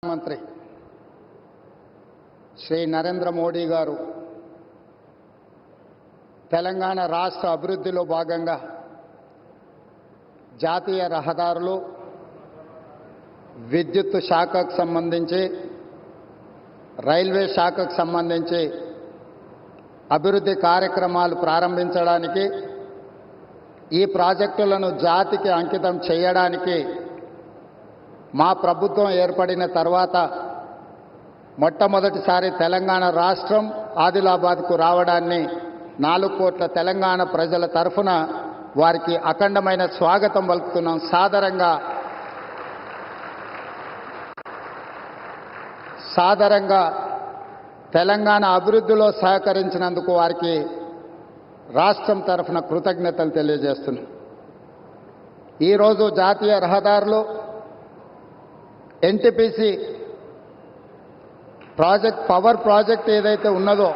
మంత్రి శ్రీ నరేంద్ర మోడీ గారు తెలంగాణ రాష్ట్ర అభివృద్ధిలో భాగంగా జాతీయ రహదారులు, విద్యుత్ శాఖకు సంబంధించి, రైల్వే శాఖకు సంబంధించి అభివృద్ధి కార్యక్రమాలు ప్రారంభించడానికి, ఈ ప్రాజెక్టులను జాతికి అంకితం చేయడానికి మా ప్రభుత్వం ఏర్పడిన తర్వాత మొట్టమొదటిసారి తెలంగాణ రాష్ట్రం ఆదిలాబాద్కు రావడాన్ని 4 కోట్ల తెలంగాణ ప్రజల తరఫున వారికి అఖండమైన స్వాగతం పలుకుతున్నాం. సాదరంగా తెలంగాణ అభివృద్ధిలో సహకరించినందుకు వారికి రాష్ట్రం తరఫున కృతజ్ఞతలు తెలియజేస్తున్నాం. ఈరోజు జాతీయ రహదారులు, ఎన్టీపీసీ పవర్ ప్రాజెక్ట్ ఏదైతే ఉన్నదో,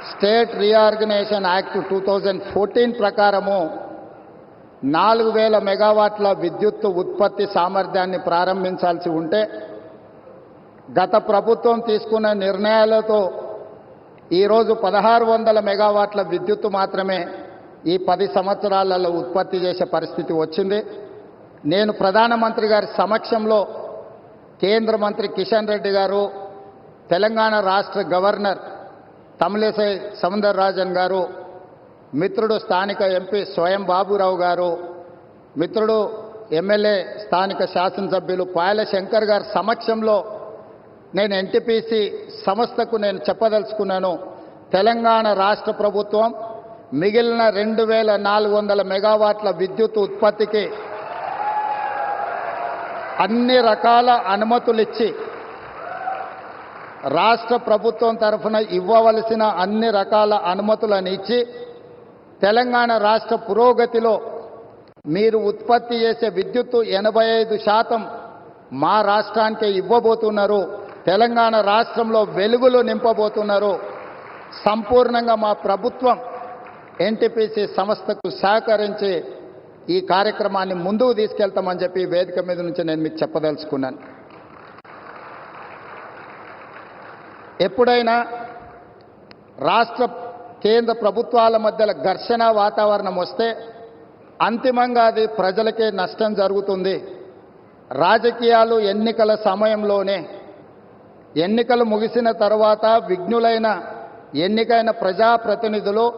స్టేట్ రీఆర్గనైజేషన్ యాక్ట్ 2014 ప్రకారము 4000 మెగావాట్ల విద్యుత్ ఉత్పత్తి సామర్థ్యాన్ని ప్రారంభించాల్సి ఉంటే, గత ప్రభుత్వం తీసుకున్న నిర్ణయాలతో ఈరోజు 1600 మెగావాట్ల విద్యుత్ మాత్రమే ఈ 10 సంవత్సరాలలో ఉత్పత్తి చేసే పరిస్థితి వచ్చింది. నేను ప్రధానమంత్రి గారి సమక్షంలో కేంద్ర మంత్రి కిషన్ రెడ్డి గారు, తెలంగాణ రాష్ట్ర గవర్నర్ తమిళిసై సౌందరరాజన్ గారు, మిత్రుడు స్థానిక ఎంపీ స్వయం బాబురావు గారు, మిత్రుడు ఎమ్మెల్యే స్థానిక శాసనసభ్యులు పాయల శంకర్ గారి సమక్షంలో నేను ఎన్టీపీసీ సంస్థకు నేను చెప్పదలుచుకున్నాను. తెలంగాణ రాష్ట్ర ప్రభుత్వం మిగిలిన 2400 మెగావాట్ల విద్యుత్ ఉత్పత్తికి అన్ని రకాల అనుమతులు ఇచ్చి, రాష్ట్ర ప్రభుత్వం తరఫున ఇవ్వవలసిన అన్ని రకాల అనుమతులను ఇచ్చి, తెలంగాణ రాష్ట్ర పురోగతిలో మీరు ఉత్పత్తి చేసే విద్యుత్తు 85% మా రాష్ట్రానికే ఇవ్వబోతున్నారు. తెలంగాణ రాష్ట్రంలో వెలుగులు నింపబోతున్నారు. సంపూర్ణంగా మా ప్రభుత్వం ఎన్టీపీసీ సంస్థకు సహకరించి ఈ కార్యక్రమాన్ని ముందుకు తీసుకెళ్తామని చెప్పి వేదిక మీద నుంచి నేను మీకు చెప్పదలుచుకున్నాను. ఎప్పుడైనా రాష్ట్ర కేంద్ర ప్రభుత్వాల మధ్యలో ఘర్షణ వాతావరణం వస్తే అంతిమంగా అది ప్రజలకే నష్టం జరుగుతుంది. రాజకీయాలు ఎన్నికల సమయంలోనే, ఎన్నికలు ముగిసిన తర్వాత విఘ్నులైన ఎన్నికైన ప్రజాప్రతినిధులు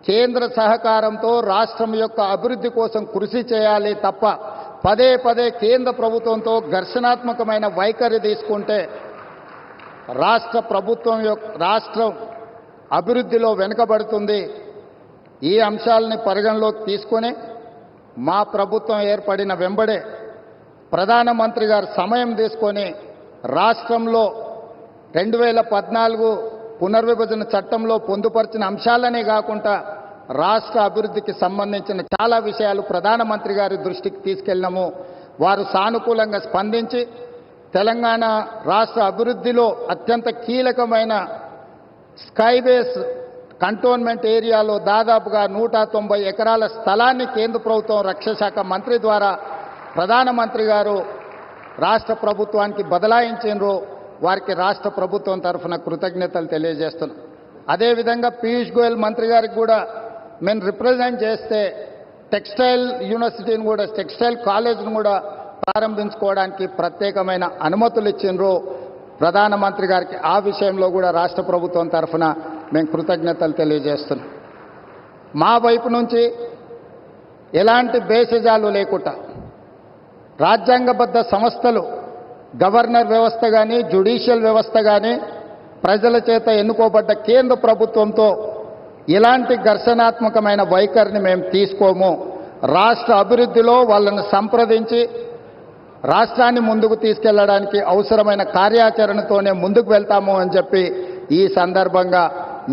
కేంద్ర సహకారంతో రాష్ట్రం యొక్క అభివృద్ధి కోసం కృషి చేయాలి తప్ప పదే పదే కేంద్ర ప్రభుత్వంతో ఘర్షణాత్మకమైన వైఖరి తీసుకుంటే రాష్ట్రం అభివృద్ధిలో వెనుకబడుతుంది. ఈ అంశాలని పరిగణలోకి తీసుకొని మా ప్రభుత్వం ఏర్పడిన వెంబడే ప్రధానమంత్రి గారు సమయం తీసుకొని రాష్ట్రంలో 2014 పునర్విభజన చట్టంలో పొందుపరిచిన అంశాలనే కాకుండా రాష్ట్ర అభివృద్ధికి సంబంధించిన చాలా విషయాలు ప్రధానమంత్రి గారి దృష్టికి తీసుకెళ్ళినాము. వారు సానుకూలంగా స్పందించి తెలంగాణ రాష్ట్ర అభివృద్ధిలో అత్యంత కీలకమైన స్కైబేస్ కంటోన్మెంట్ ఏరియాలో దాదాపుగా 190 ఎకరాల స్థలాన్ని కేంద్ర ప్రభుత్వం రక్షణ శాఖ మంత్రి ద్వారా ప్రధానమంత్రి గారు రాష్ట్ర ప్రభుత్వానికి బదలాయించారు. వారికి రాష్ట్ర ప్రభుత్వం తరఫున కృతజ్ఞతలు తెలియజేస్తున్నాం. అదేవిధంగా పీయూష్ గోయల్ మంత్రి గారికి కూడా మేము రిప్రజెంట్ చేస్తే టెక్స్టైల్ యూనివర్సిటీని కూడా, టెక్స్టైల్ కాలేజ్ను కూడా ప్రారంభించుకోవడానికి ప్రత్యేకమైన అనుమతులు ఇచ్చిండ్రు ప్రధానమంత్రి గారికి. ఆ విషయంలో కూడా రాష్ట్ర ప్రభుత్వం తరఫున మేము కృతజ్ఞతలు తెలియజేస్తున్నాం. మా వైపు నుంచి ఎలాంటి భేషజాలు లేకుండా రాజ్యాంగబద్ధ సంస్థలు, గవర్నర్ వ్యవస్థ కానీ, జ్యుడిషియల్ వ్యవస్థ కానీ, ప్రజల చేత ఎన్నుకోబడ్డ కేంద్ర ప్రభుత్వంతో ఇలాంటి ఘర్షణాత్మకమైన వైఖరిని మేము తీసుకోము. రాష్ట్ర అభివృద్ధిలో వాళ్ళని సంప్రదించి రాష్ట్రాన్ని ముందుకు తీసుకెళ్లడానికి అవసరమైన కార్యాచరణతోనే ముందుకు వెళ్తాము అని చెప్పి ఈ సందర్భంగా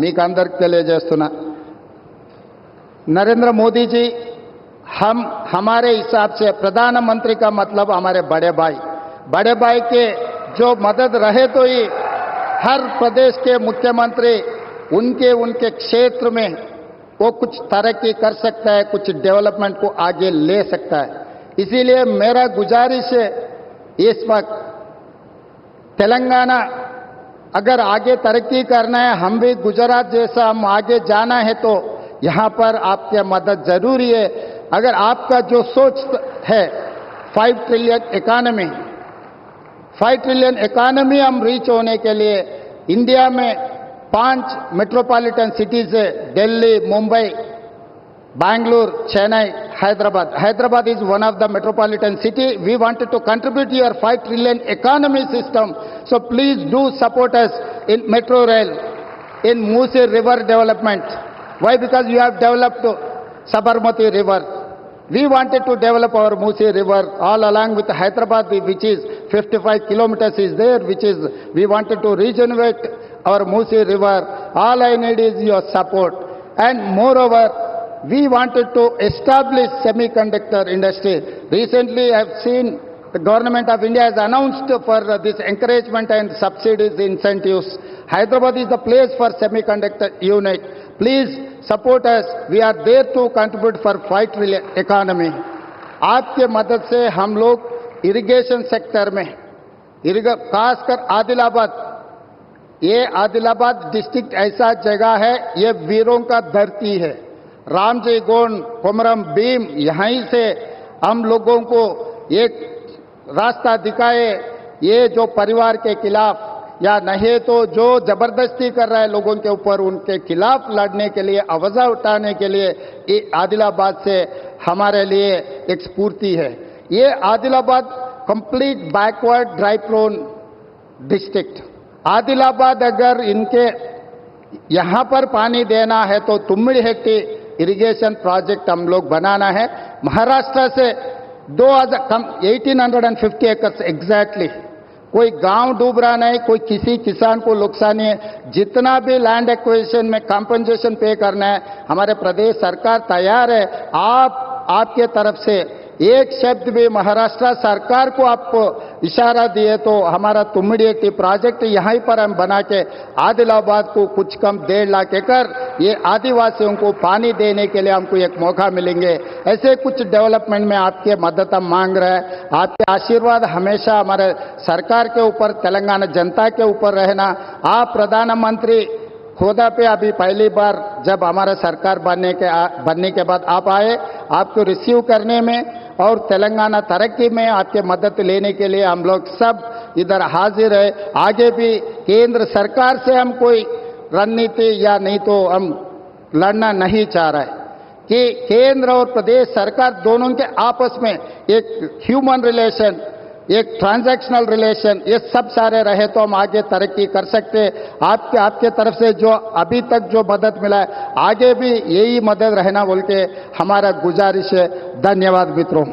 మీకు అందరికి తెలియజేస్తున్నా. నరేంద్ర మోదీ जी हमारे हिसाब से प्रधानमंत्री का मतलब हमारे बड़े भाई के जो मदद रहे तो ही हर प्रदेश के मुख्यमंत्री उनके क्षेत्र में वो कुछ तरक्की कर सकता है, कुछ डेवलपमेंट को आगे ले सकता है। इसीलिए मेरा गुजारिश है इस वक्त तेलंगाना अगर आगे तरक्की करना है, हम भी गुजरात जैसा हम आगे जाना है तो यहां पर आपकी मदद जरूरी है। अगर आपका जो सोच है 5 ट्रिलियन इकोनॉमी, 5 ट्रिलियन इकोनॉमी हम रीच होने के लिए इंडिया में 5 मेट्रोपॉलिटन सिटीज है, Delhi, Mumbai, Bangalore, Chennai, Hyderabad. Hyderabad is one of the metropolitan city. We wanted to contribute your 5 trillion economy system. So please do support us in metro rail, in Musi River development. Why? Because you have developed Sabarmati River. We wanted to develop our Musi River all along with Hyderabad, which is 55 kilometers is there, which is, we wanted to regenerate our Musi River. All I need is your support. And moreover, we wanted to establish semiconductor industry. Recently, I have seen the government of India has announced for this encouragement and subsidies, incentives. Hyderabad is the place for semiconductor unit. Please support us. We are there to contribute for 5 trillion economy. आपके मदद से हम लोग irrigation sector में, खासकर आदिलाबाद, ये Adilabad district ऐसा जगह है, ये वीरों का धरती है। रामजी गोंड, कोमरम भीम, यहीं से हम लोगों को एक रास्ता दिखाए। ये जो परिवार के खिलाफ या नहीं तो जो जबरदस्ती कर रहा है लोगों के ऊपर, उनके खिलाफ लड़ने के लिए, आवाज उठाने के लिए ये आदिलाबाद से हमारे लिए एक स्फूर्ति है। ये Adilabad complete backward dry prone district. Adilabad अगर इनके यहां पर पानी देना है तो तुम्मिडिहेट्टी इरिगेशन प्रोजेक्ट हम लोग बनाना है। महाराष्ट्र से 1850 एकर्स एग्जैक्टली, कोई गांव डूब रहा नहीं, कोई किसी किसान को नुकसान नहीं है। जितना भी लैंड एक्विजिशन में कॉम्पेंसेशन पे करना है, हमारे प्रदेश सरकार तैयार है। आपके तरफ से एक शब्द भी महाराष्ट्र सरकार को आप इशारा दिए तो हमारा तुम्मिडिहेट्टी प्रोजेक्ट यहीं पर हम बना के आदिलाबाद को कुछ कम 1.5 लाख एकड़ ये आदिवासियों को पानी देने के लिए हमको एक मौका मिलेंगे। ऐसे कुछ डेवलपमेंट में आपके मदद हम मांग रहे हैं। आपके आशीर्वाद हमेशा हमारे सरकार के ऊपर, तेलंगाना जनता के ऊपर रहना। आप प्रधानमंत्री खुदा पे अभी पहली बार जब हमारा सरकार बनने के बाद आप आए, आपको रिसीव करने में और तेलंगाना तरक्की में आपके मदद लेने के लिए हम लोग सब इधर हाजिर है। आगे भी केंद्र सरकार से हम कोई रणनीति या नहीं तो हम लड़ना नहीं चाह रहे कि केंद्र और प्रदेश सरकार दोनों के आपस में एक ह्यूमन रिलेशन, एक ट्रांजैक्शनल रिलेशन, ये सब सारे रहे तो हम आगे तरक्की कर सकते। आपके तरफ से जो अभी तक जो मदद मिला है, आगे भी यही मदद रहना बोल के हमारा गुजारिश है। धन्यवाद मित्रों।